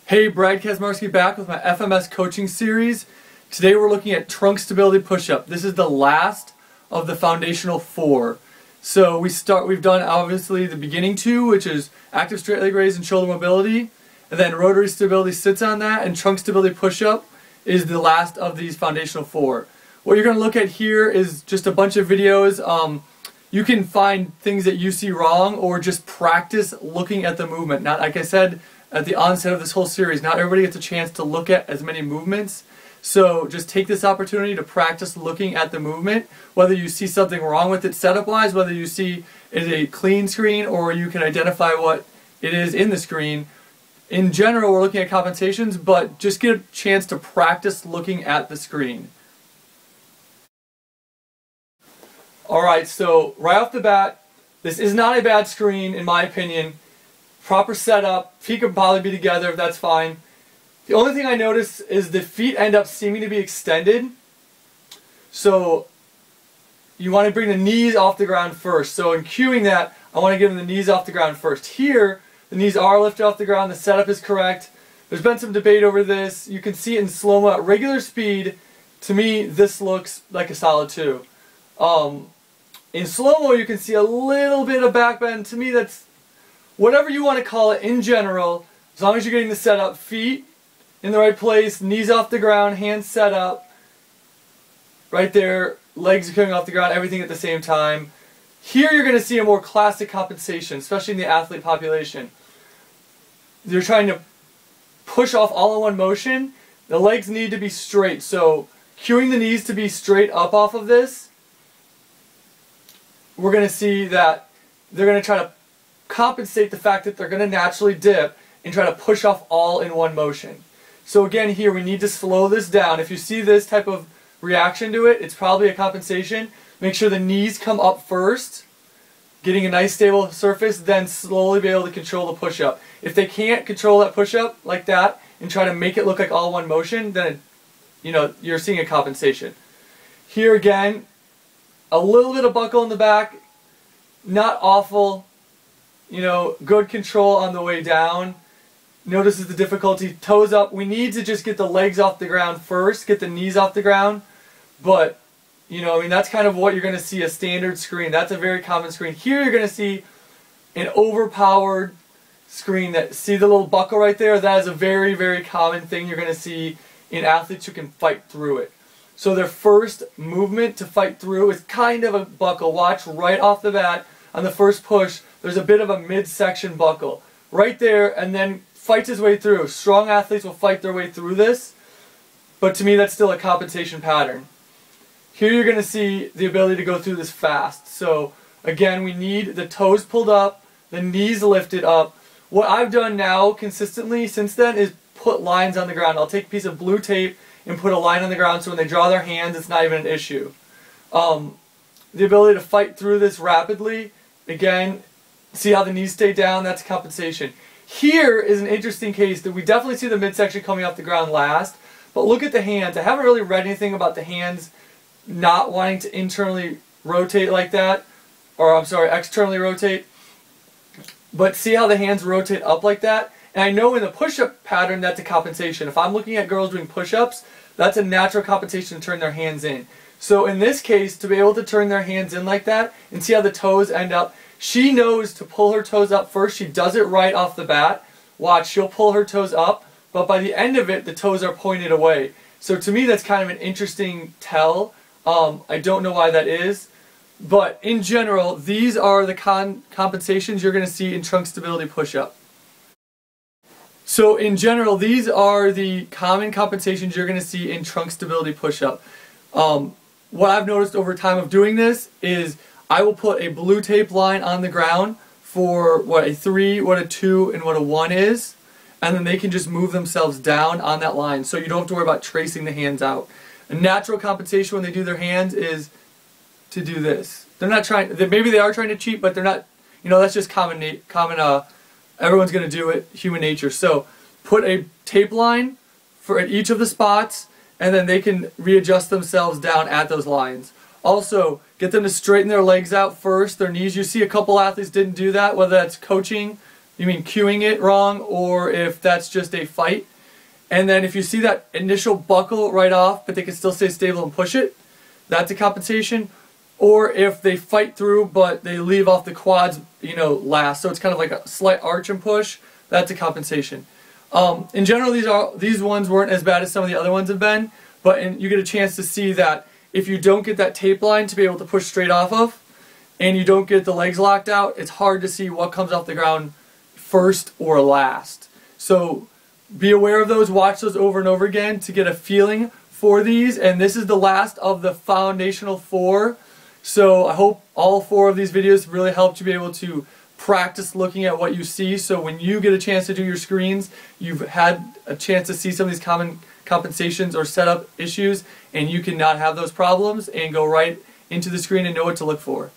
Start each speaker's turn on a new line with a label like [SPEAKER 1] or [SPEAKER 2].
[SPEAKER 1] Hey, Brad Kazmarski back with my FMS coaching series. Today we're looking at trunk stability push-up. This is the last of the foundational four. So we've done obviously the beginning two, which is active straight leg raise and shoulder mobility, and then rotary stability sits on that, and trunk stability push-up is the last of these foundational four. What you're going to look at here is just a bunch of videos. You can find things that you see wrong or just practice looking at the movement. Not like I said at the onset of this whole series, not everybody gets a chance to look at as many movements. So just take this opportunity to practice looking at the movement, whether you see something wrong with it setup-wise, whether you see it a clean screen or you can identify what it is in the screen. In general, we're looking at compensations, but just get a chance to practice looking at the screen. Alright, so right off the bat, this is not a bad screen in my opinion. Proper setup, feet can probably be together if that's fine. The only thing I notice is the feet end up seeming to be extended. So you want to bring the knees off the ground first. So in cueing that, I want to get them the knees off the ground first. Here, the knees are lifted off the ground, the setup is correct. There's been some debate over this. You can see it in slow-mo at regular speed. To me, this looks like a solid 2. In slow-mo, you can see a little bit of back bend. To me, that's whatever you want to call it in general, as long as you're getting the setup, feet in the right place, knees off the ground, hands set up, right there, legs are coming off the ground, everything at the same time. Here you're going to see a more classic compensation, especially in the athlete population. You're trying to push off all in one motion. The legs need to be straight, so cueing the knees to be straight up off of this, we're going to see that they're going to try to compensate the fact that they're going to naturally dip and try to push off all in one motion. So again here we need to slow this down. If you see this type of reaction to it, it's probably a compensation. Make sure the knees come up first, getting a nice stable surface, then slowly be able to control the push-up. If they can't control that push-up like that and try to make it look like all one motion, then you're seeing a compensation. Here again, a little bit of buckle in the back, not awful. Good control on the way down. Notice the difficulty. Toes up. We need to just get the legs off the ground first, get the knees off the ground. But, that's kind of what you're going to see, a standard screen. That's a very common screen. Here you're going to see an overpowered screen. See the little buckle right there? That is a very, very common thing you're going to see in athletes who can fight through it. So their first movement to fight through is kind of a buckle. Watch right off the bat. On the first push, there's a bit of a midsection buckle. Right there, and then fights his way through. Strong athletes will fight their way through this, but to me that's still a compensation pattern. Here you're going to see the ability to go through this fast. So again, we need the toes pulled up, the knees lifted up. What I've done now consistently since then is put lines on the ground. I'll take a piece of blue tape and put a line on the ground so when they draw their hands, it's not even an issue. The ability to fight through this rapidly. Again, see how the knees stay down? That's compensation. Here is an interesting case that we definitely see the midsection coming off the ground last, but look at the hands. I haven't really read anything about the hands not wanting to internally rotate like that, or I'm sorry, externally rotate, but see how the hands rotate up like that? And I know in the push-up pattern that's a compensation. If I'm looking at girls doing push-ups, that's a natural compensation to turn their hands in. So in this case, to be able to turn their hands in like that and see how the toes end up, she knows to pull her toes up first. She does it right off the bat. Watch, she'll pull her toes up, but by the end of it, the toes are pointed away. So to me, that's kind of an interesting tell. I don't know why that is, but in general, these are the compensations you're going to see in trunk stability push-up. So in general, these are the common compensations you're going to see in trunk stability push-up. What I've noticed over time of doing this is I will put a blue tape line on the ground for what a 3, what a 2, and what a 1 is, and then they can just move themselves down on that line, so you don't have to worry about tracing the hands out. A natural compensation when they do their hands is to do this. They're not trying, maybe they are trying to cheat, but they're not, that's just everyone's going to do it, human nature. So put a tape line at each of the spots, and then they can readjust themselves down at those lines. Also, get them to straighten their legs out first, their knees. You see a couple athletes didn't do that, whether that's coaching you mean cueing it wrong, or if that's just a fight. And then if you see that initial buckle right off, but they can still stay stable and push it, that's a compensation. Or if they fight through, but they leave off the quads, last. So it's kind of like a slight arch and push. That's a compensation. In general, these ones weren't as bad as some of the other ones have been, but you get a chance to see that if you don't get that tape line to be able to push straight off of, and you don't get the legs locked out, it's hard to see what comes off the ground first or last. So be aware of those, watch those over and over again to get a feeling for these, and this is the last of the foundational 4. So I hope all 4 of these videos really helped you be able to practice looking at what you see, so when you get a chance to do your screens, you've had a chance to see some of these common compensations or setup issues, and you can not have those problems and go right into the screen and know what to look for.